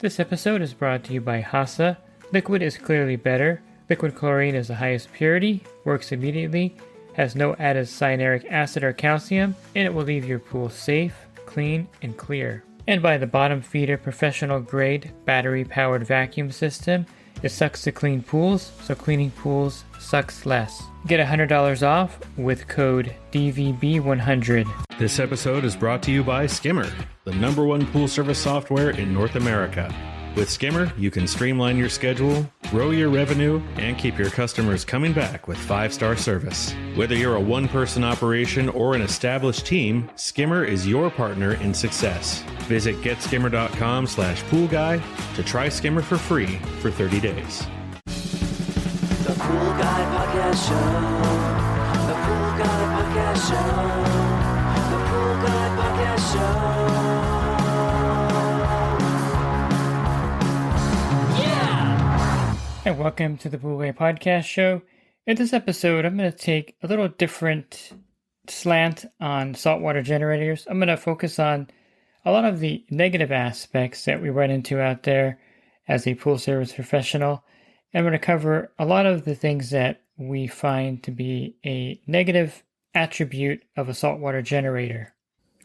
This episode is brought to you by HASA. Liquid is clearly better. Liquid chlorine is the highest purity, works immediately, has no added cyanuric acid or calcium, and it will leave your pool safe, clean, and clear. And by the bottom feeder professional grade battery powered vacuum system. It sucks to clean pools, so cleaning pools sucks less. Get $100 off with code DVB100. This episode is brought to you by Skimmer, the #1 pool service software in North America. With Skimmer, you can streamline your schedule, grow your revenue, and keep your customers coming back with 5-star service. Whether you're a one-person operation or an established team, Skimmer is your partner in success. Visit getskimmer.com/poolguy to try Skimmer for free for 30 days. The Pool Guy Podcast Show. The Pool Guy Podcast Show. The Pool Guy Podcast Show. And welcome to the Pool Guy Podcast Show. In this episode, I'm going to take a little different slant on saltwater generators. I'm going to focus on a lot of the negative aspects that we run into out there as a pool service professional. And I'm going to cover a lot of the things that we find to be a negative attribute of a saltwater generator.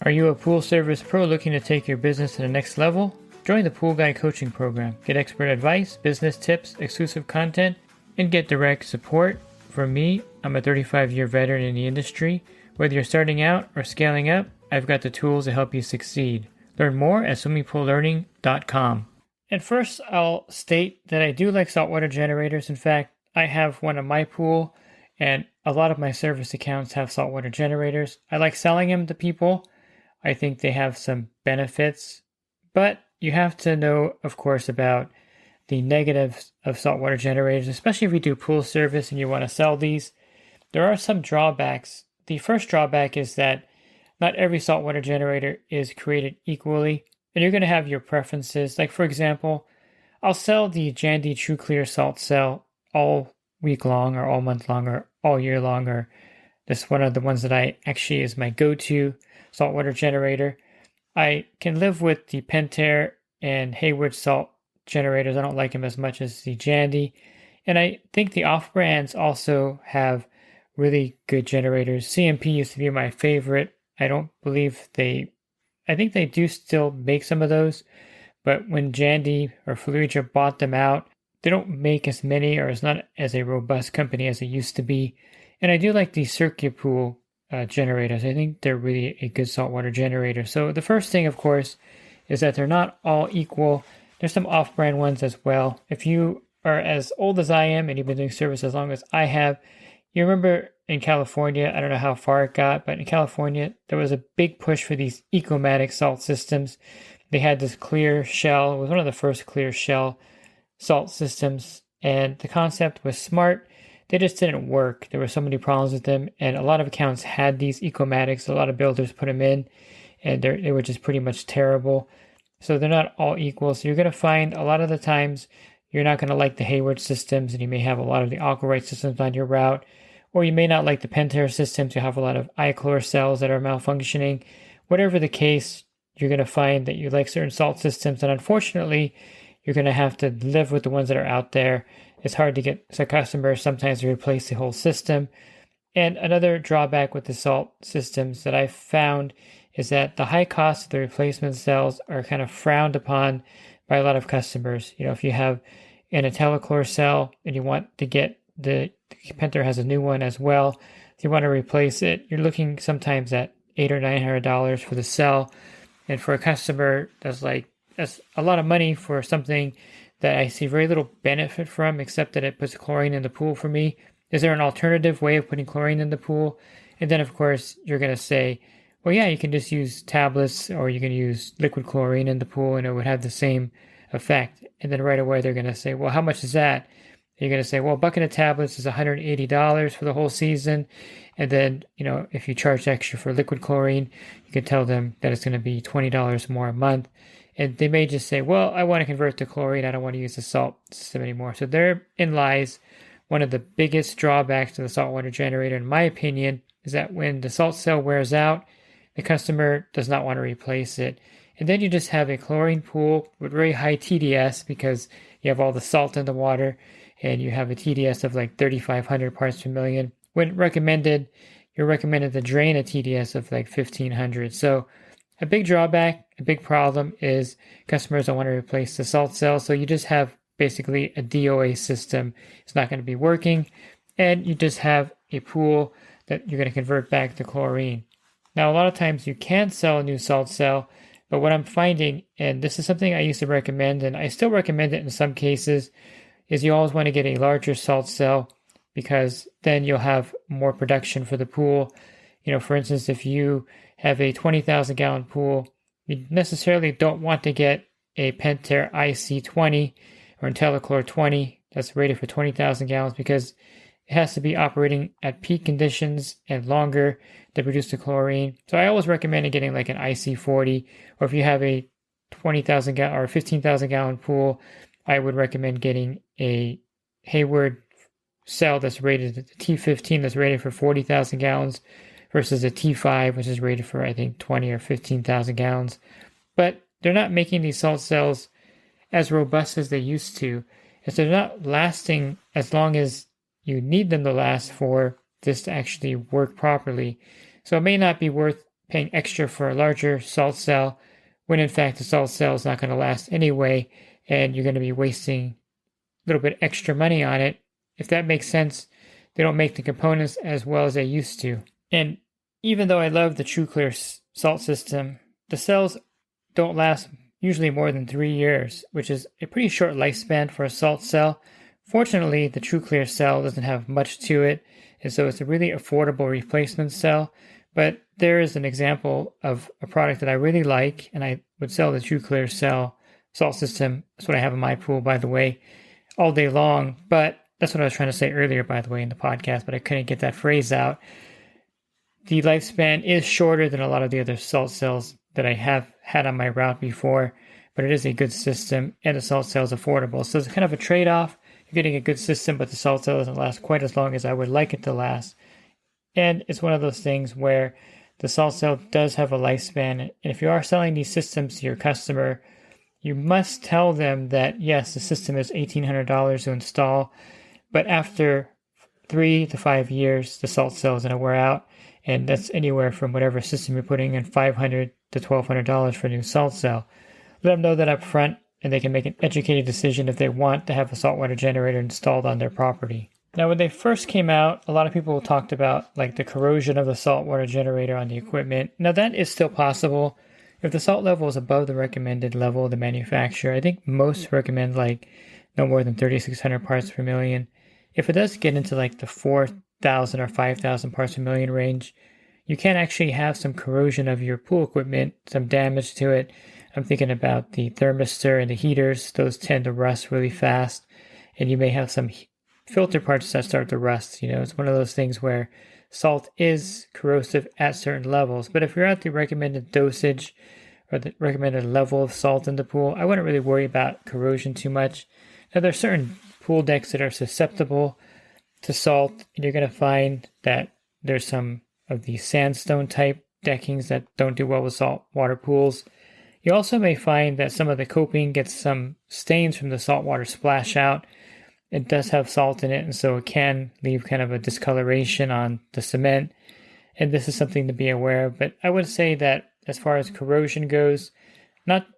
Are you a pool service pro looking to take your business to the next level? Join the Pool Guy Coaching Program. Get expert advice, business tips, exclusive content, and get direct support from me. I'm a 35-year veteran in the industry. Whether you're starting out or scaling up, I've got the tools to help you succeed. Learn more at swimmingpoollearning.com. And first, I'll state that I do like saltwater generators. In fact, I have one in my pool, and a lot of my service accounts have saltwater generators. I like selling them to people. I think they have some benefits, but you have to know, of course, about the negatives of saltwater generators, especially if you do pool service and you want to sell these. There are some drawbacks. The first drawback is that not every saltwater generator is created equally, and you're going to have your preferences. Like, for example, I'll sell the Jandy True Clear Salt Cell all week long or all month long or all year long, or this one of the ones that I actually is my go-to saltwater generator. I can live with the Pentair and Hayward salt generators. I don't like them as much as the Jandy. And I think the off-brands also have really good generators. CMP used to be my favorite. I think they do still make some of those. But when Jandy or Fallujah bought them out, they don't make as many, or it's not as a robust company as it used to be. And I do like the Circuit Pool generators. I think they're really a good saltwater generator. So the first thing, of course, is that they're not all equal. There's some off-brand ones as well. If you are as old as I am and you've been doing service as long as I have, you remember in California, I don't know how far it got, but in California, there was a big push for these Ecomatic salt systems. They had this clear shell. It was one of the first clear shell salt systems, and the concept was smart. They just didn't work. There were so many problems with them, and a lot of accounts had these Ecomatics. A lot of builders put them in, and they were just pretty much terrible. So they're not all equal. So you're going to find a lot of the times you're not going to like the Hayward systems, and you may have a lot of the Aquarite systems on your route, or you may not like the Pentair systems. You have a lot of iChlor cells that are malfunctioning. Whatever the case, you're going to find that you like certain salt systems, and unfortunately, you're going to have to live with the ones that are out there. It's hard to get some customers sometimes to replace the whole system. And another drawback with the salt systems that I've found is that the high cost of the replacement cells are kind of frowned upon by a lot of customers. You know, if you have an IntelliChlor cell and you want to get the Pentair has a new one as well, if you want to replace it, you're looking sometimes at $800 or $900 for the cell. And for a customer, that's a lot of money for something that I see very little benefit from, except that it puts chlorine in the pool for me. Is there an alternative way of putting chlorine in the pool? And then, of course, you're going to say, well, yeah, you can just use tablets, or you can use liquid chlorine in the pool, and it would have the same effect. And then right away, they're going to say, well, how much is that? You're going to say, well, a bucket of tablets is $180 for the whole season. And then, if you charge extra for liquid chlorine, you can tell them that it's going to be $20 more a month. And they may just say, well, I want to convert to chlorine. I don't want to use the salt system anymore. So therein lies one of the biggest drawbacks to the saltwater generator, in my opinion, is that when the salt cell wears out, the customer does not want to replace it. And then you just have a chlorine pool with very high TDS because you have all the salt in the water and you have a TDS of like 3,500 parts per million. When recommended, you're recommended to drain a TDS of like 1,500. So a big drawback, a big problem is customers don't want to replace the salt cell. So you just have basically a DOA system. It's not going to be working. And you just have a pool that you're going to convert back to chlorine. Now, a lot of times you can sell a new salt cell, but what I'm finding, and this is something I used to recommend, and I still recommend it in some cases, is you always want to get a larger salt cell because then you'll have more production for the pool. You know, for instance, if you have a 20,000 gallon pool, you necessarily don't want to get a Pentair IC20 or IntelliChlor 20 that's rated for 20,000 gallons because it has to be operating at peak conditions and longer to produce the chlorine. So I always recommend getting like an IC40, or if you have a 20,000 gallon or 15,000 gallon pool, I would recommend getting a Hayward cell that's rated at the T15 that's rated for 40,000 gallons versus a T5 which is rated for I think 20 or 15,000 gallons. But they're not making these salt cells as robust as they used to, and so they're not lasting as long as you need them to last for this to actually work properly. So it may not be worth paying extra for a larger salt cell when in fact the salt cell is not going to last anyway, and you're going to be wasting a little bit extra money on it. If that makes sense, they don't make the components as well as they used to. And even though I love the TruClear salt system, the cells don't last usually more than 3 years, which is a pretty short lifespan for a salt cell. Fortunately, the TruClear cell doesn't have much to it, and so it's a really affordable replacement cell. But there is an example of a product that I really like, and I would sell the TruClear cell salt system. That's what I have in my pool, by the way, all day long. But that's what I was trying to say earlier, by the way, in the podcast, but I couldn't get that phrase out. The lifespan is shorter than a lot of the other salt cells that I have had on my route before, but it is a good system, and the salt cell is affordable. So it's kind of a trade-off. You're getting a good system, but the salt cell doesn't last quite as long as I would like it to last. And it's one of those things where the salt cell does have a lifespan. And if you are selling these systems to your customer, you must tell them that, yes, the system is $1,800 to install, but after 3 to 5 years, the salt cell is going to wear out. And that's anywhere from whatever system you're putting in, $500 to $1,200 for a new salt cell. Let them know that up front, and they can make an educated decision if they want to have a saltwater generator installed on their property. Now, when they first came out, a lot of people talked about like the corrosion of the saltwater generator on the equipment. Now, that is still possible. If the salt level is above the recommended level of the manufacturer, I think most recommend like no more than 3,600 parts per million. If it does get into like the 4,000 or 5,000 parts per million range, you can actually have some corrosion of your pool equipment, some damage to it. I'm thinking about the thermistor and the heaters. Those tend to rust really fast, and you may have some filter parts that start to rust. You know, it's one of those things where salt is corrosive at certain levels, but if you're at the recommended dosage or the recommended level of salt in the pool, I wouldn't really worry about corrosion too much. Now, there are certain pool decks that are susceptible to salt, and you're going to find that there's some of the sandstone type deckings that don't do well with saltwater pools. You also may find that some of the coping gets some stains from the saltwater splash out. It does have salt in it, and so it can leave kind of a discoloration on the cement. And this is something to be aware of. But I would say that as far as corrosion goes,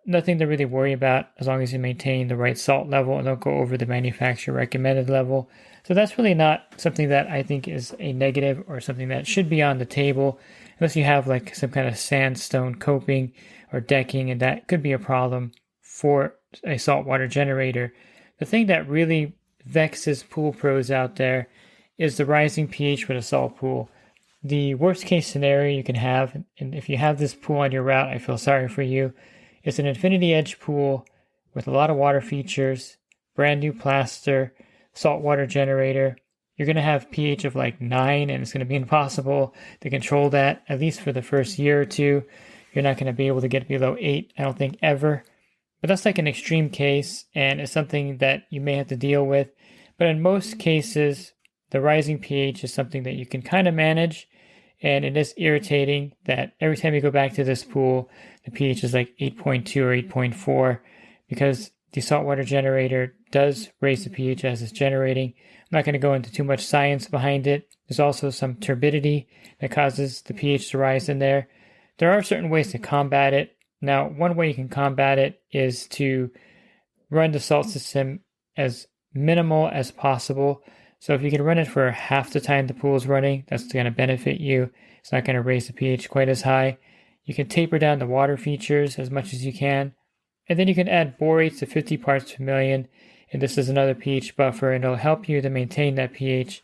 nothing to really worry about as long as you maintain the right salt level and don't go over the manufacturer recommended level. So that's really not something that I think is a negative or something that should be on the table, unless you have like some kind of sandstone coping or decking, and that could be a problem for a saltwater generator. The thing that really vexes pool pros out there is the rising pH with a salt pool. The worst case scenario you can have, and if you have this pool on your route, I feel sorry for you, it's an infinity edge pool with a lot of water features, brand new plaster, saltwater generator. You're going to have pH of like 9, and it's going to be impossible to control that, at least for the first year or two. You're not going to be able to get below 8, I don't think, ever. But that's like an extreme case, and it's something that you may have to deal with. But in most cases, the rising pH is something that you can kind of manage. And it is irritating that every time you go back to this pool, the pH is like 8.2 or 8.4 because the saltwater generator does raise the pH as it's generating. I'm not going to go into too much science behind it. There's also some turbidity that causes the pH to rise in there. There are certain ways to combat it. Now, one way you can combat it is to run the salt system as minimal as possible. So if you can run it for half the time the pool is running, that's going to benefit you. It's not going to raise the pH quite as high. You can taper down the water features as much as you can. And then you can add borates to 50 parts per million. And this is another pH buffer, and it'll help you to maintain that pH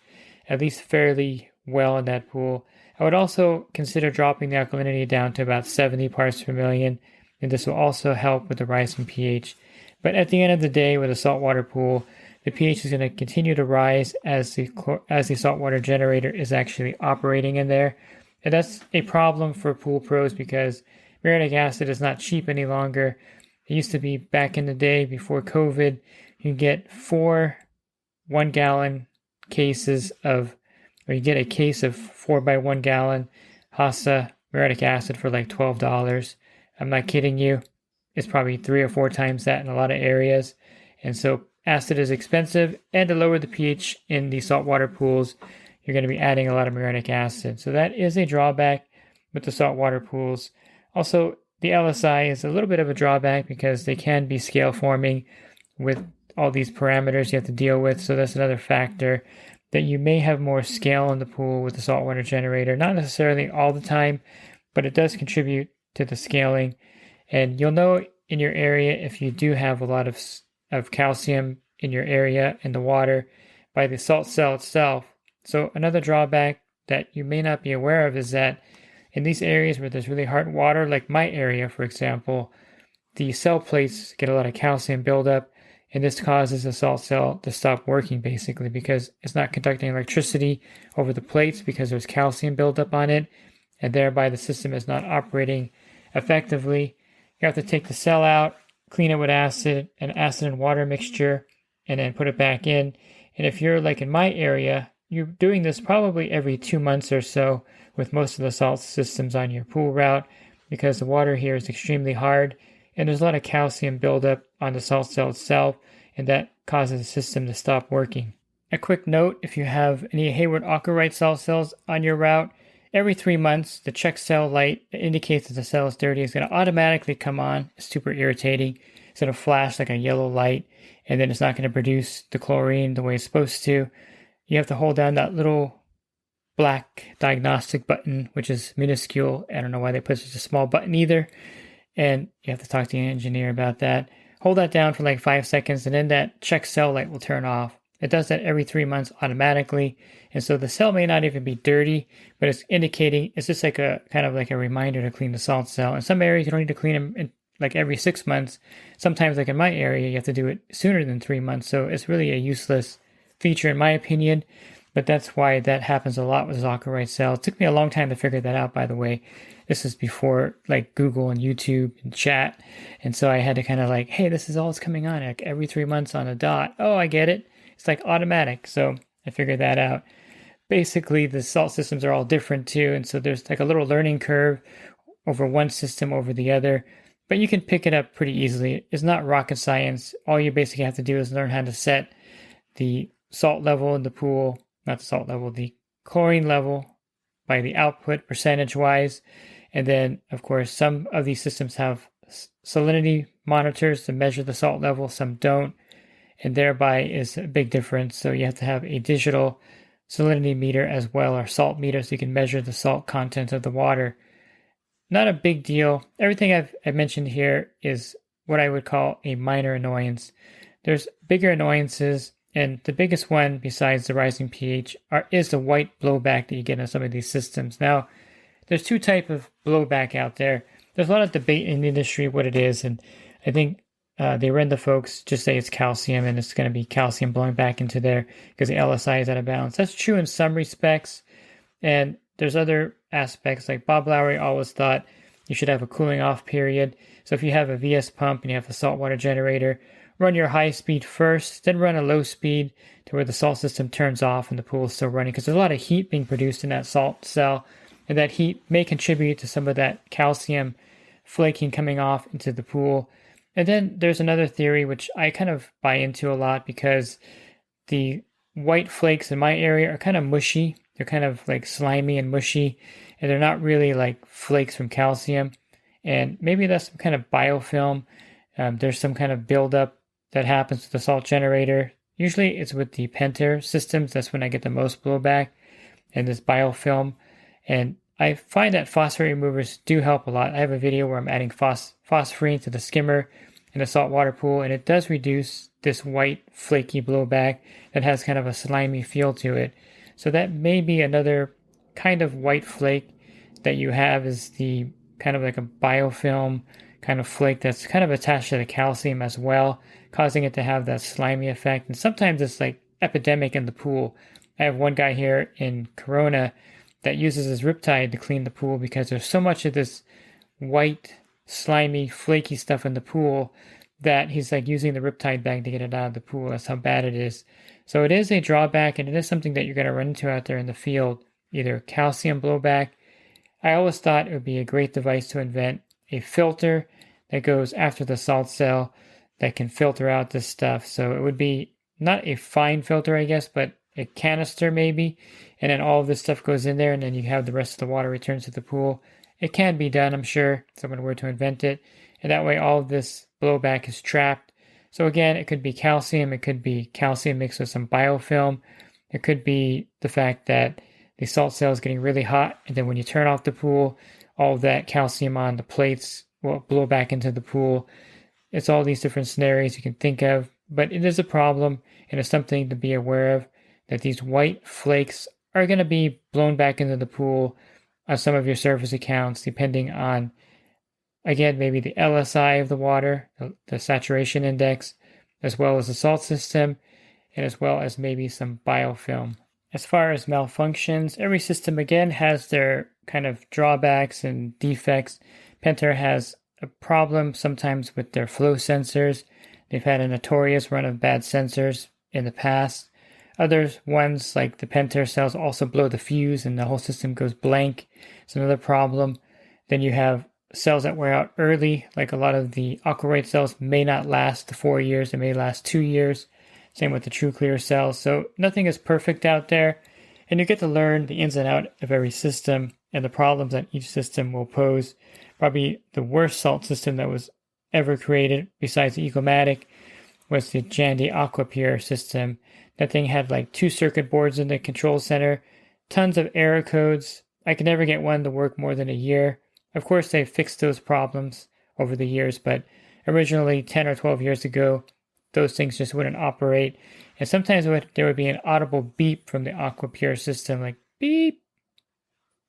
at least fairly well in that pool. I would also consider dropping the alkalinity down to about 70 parts per million, and this will also help with the rise in pH. But at the end of the day, with a saltwater pool, the pH is going to continue to rise as the saltwater generator is actually operating in there. And that's a problem for pool pros because muriatic acid is not cheap any longer. It used to be back in the day before COVID, you get 4 1-gallon cases of, or you get a case of 4 by 1 gallon HASA muriatic acid for like $12. I'm not kidding you. It's probably 3 or 4 times that in a lot of areas. And so acid is expensive, and to lower the pH in the saltwater pools, you're going to be adding a lot of muriatic acid. So that is a drawback with the saltwater pools. Also, the LSI is a little bit of a drawback because they can be scale forming with all these parameters you have to deal with. So that's another factor that you may have more scale in the pool with the saltwater generator. Not necessarily all the time, but it does contribute to the scaling. And you'll know in your area if you do have a lot of calcium in your area in the water by the salt cell itself. So another drawback that you may not be aware of is that in these areas where there's really hard water, like my area, for example, the cell plates get a lot of calcium buildup, and this causes the salt cell to stop working basically because it's not conducting electricity over the plates because there's calcium buildup on it, and thereby the system is not operating effectively. You have to take the cell out, clean it with acid, an acid and water mixture, and then put it back in. And if you're like in my area, you're doing this probably every 2 months or so with most of the salt systems on your pool route because the water here is extremely hard and there's a lot of calcium buildup on the salt cell itself, and that causes the system to stop working. A quick note, if you have any Hayward Ockerite salt cells on your route, every 3 months, the check cell light that indicates that the cell is dirty is going to automatically come on. It's super irritating. It's going to flash like a yellow light, and then it's not going to produce the chlorine the way it's supposed to. You have to hold down that little black diagnostic button, which is minuscule. I don't know why they put such a small button either. And you have to talk to the engineer about that. Hold that down for like 5 seconds, and then that check cell light will turn off. It does that every 3 months automatically. And so the cell may not even be dirty, but it's indicating, it's just like a kind of like a reminder to clean the salt cell. In some areas, you don't need to clean them in like every 6 months. Sometimes, like in my area, you have to do it sooner than 3 months. So it's really a useless feature in my opinion, but that's why that happens a lot with Ockerite cells. It took me a long time to figure that out, by the way. This is before like Google and YouTube and chat. And so I had to kind of like, hey, this is all that's coming on like every 3 months on a dot. Oh, I get it. It's like automatic. So I figured that out. Basically, the salt systems are all different too. And so there's like a little learning curve over one system over the other, but you can pick it up pretty easily. It's not rocket science. All you basically have to do is learn how to set the salt level in the pool, not the salt level, the chlorine level by the output percentage wise. And then, of course, some of these systems have salinity monitors to measure the salt level, some don't, and thereby is a big difference. So you have to have a digital salinity meter as well, or salt meter, so you can measure the salt content of the water. Not a big deal. Everything I've mentioned here is what I would call a minor annoyance. There's bigger annoyances, and the biggest one besides the rising pH is the white blowback that you get in some of these systems. Now, there's 2 types of blowback out there. There's a lot of debate in the industry what it is, and I think the Arenda folks just say it's calcium, and it's going to be calcium blowing back into there because the LSI is out of balance. That's true in some respects, and there's other aspects, like Bob Lowry always thought you should have a cooling off period. So if you have a VS pump and you have a saltwater generator, run your high speed first, then run a low speed to where the salt system turns off and the pool is still running, because there's a lot of heat being produced in that salt cell. And that heat may contribute to some of that calcium flaking coming off into the pool. And then there's another theory which I kind of buy into a lot, because the white flakes in my area are kind of mushy. They're kind of like slimy and mushy, and they're not really like flakes from calcium. And maybe that's some kind of biofilm. There's some kind of buildup that happens with the salt generator. Usually it's with the Pentair systems. That's when I get the most blowback and this biofilm. And I find that phosphate removers do help a lot. I have a video where I'm adding phosphorine to the skimmer in a saltwater pool, and it does reduce this white flaky blowback that has kind of a slimy feel to it. So that may be another kind of white flake that you have, is the kind of like a biofilm kind of flake that's kind of attached to the calcium as well, causing it to have that slimy effect. And sometimes it's like epidemic in the pool. I have one guy here in Corona that uses his Riptide to clean the pool because there's so much of this white, slimy, flaky stuff in the pool that he's like using the Riptide bag to get it out of the pool. That's how bad it is. So it is a drawback, and it is something that you're going to run into out there in the field, either calcium blowback. I always thought it would be a great device to invent a filter that goes after the salt cell that can filter out this stuff. So it would be not a fine filter, I guess, but a canister maybe, and then all of this stuff goes in there, and then you have the rest of the water returns to the pool. It can be done, I'm sure, if someone were to invent it, and that way all of this blowback is trapped. So again, it could be calcium, it could be calcium mixed with some biofilm, it could be the fact that the salt cell is getting really hot, and then when you turn off the pool, all of that calcium on the plates will blow back into the pool. It's all these different scenarios you can think of, but it is a problem, and it's something to be aware of, that these white flakes are going to be blown back into the pool on some of your surface accounts, depending on, again, maybe the LSI of the water, the saturation index, as well as the salt system, and as well as maybe some biofilm. As far as malfunctions, every system, again, has their kind of drawbacks and defects. Pentair has a problem sometimes with their flow sensors. They've had a notorious run of bad sensors in the past. Other ones, like the Pentair cells, also blow the fuse and the whole system goes blank. It's another problem. Then you have cells that wear out early, like a lot of the Aquarite cells may not last 4 years, they may last 2 years. Same with the True Clear cells. So nothing is perfect out there, and you get to learn the ins and outs of every system and the problems that each system will pose. Probably the worst salt system that was ever created, besides the Ecomatic, was the Jandy AquaPure system. That thing had like 2 circuit boards in the control center, tons of error codes. I could never get one to work more than a year. Of course, they've fixed those problems over the years, but originally 10 or 12 years ago, those things just wouldn't operate. And sometimes there would be an audible beep from the AquaPure system, like beep,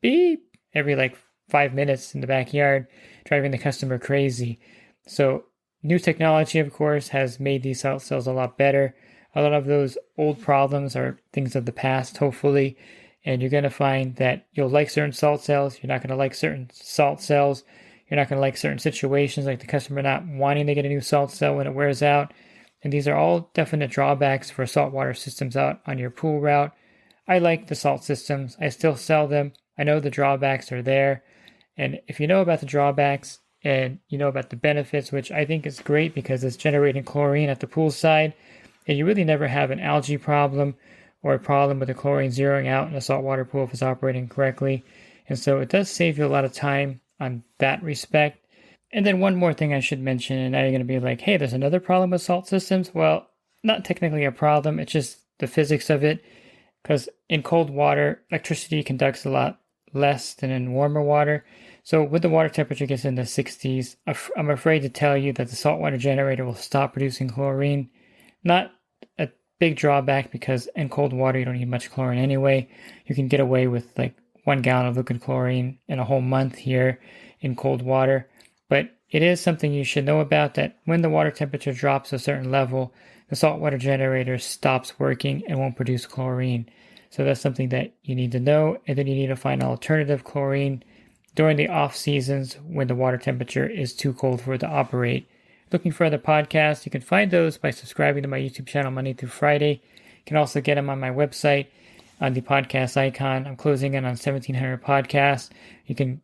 beep, every like 5 minutes in the backyard, driving the customer crazy. So new technology, of course, has made these salt cells a lot better. A lot of those old problems are things of the past, hopefully, and you're going to find that you'll like certain salt cells, you're not going to like certain salt cells, you're not going to like certain situations, like the customer not wanting to get a new salt cell when it wears out, and these are all definite drawbacks for saltwater systems out on your pool route. I like the salt systems, I still sell them, I know the drawbacks are there, and if you know about the drawbacks, and you know about the benefits, which I think is great because it's generating chlorine at the pool side, and you really never have an algae problem or a problem with the chlorine zeroing out in a saltwater pool if it's operating correctly. And so it does save you a lot of time on that respect. And then one more thing I should mention, and now you're going to be like, hey, there's another problem with salt systems. Well, not technically a problem, it's just the physics of it. Because in cold water, electricity conducts a lot less than in warmer water. So when the water temperature gets in the 60s, I'm afraid to tell you that the saltwater generator will stop producing chlorine. Not a big drawback, because in cold water you don't need much chlorine anyway. You can get away with like 1 gallon of liquid chlorine in a whole month here in cold water. But it is something you should know about, that when the water temperature drops a certain level, the saltwater generator stops working and won't produce chlorine. So that's something that you need to know, and then you need to find an alternative chlorine during the off seasons when the water temperature is too cold for it to operate. Looking for other podcasts, you can find those by subscribing to my YouTube channel Monday through Friday. You can also get them on my website. on the podcast icon. I'm closing in on 1,700 podcasts. You can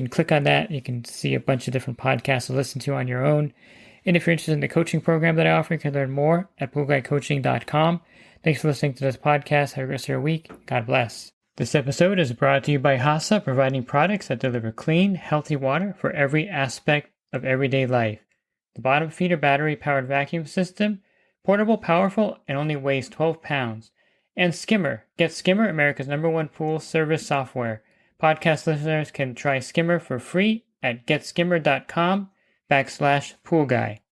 click on that. You can see a bunch of different podcasts to listen to on your own. And if you're interested in the coaching program that I offer, you can learn more at poolguycoaching.com. Thanks for listening to this podcast. Have a rest of your week. God bless. This episode is brought to you by HASA, providing products that deliver clean, healthy water for every aspect of everyday life. The bottom feeder battery-powered vacuum system, portable, powerful, and only weighs 12 pounds. And Skimmer. Get Skimmer, America's #1 pool service software. Podcast listeners can try Skimmer for free at getskimmer.com/poolguy.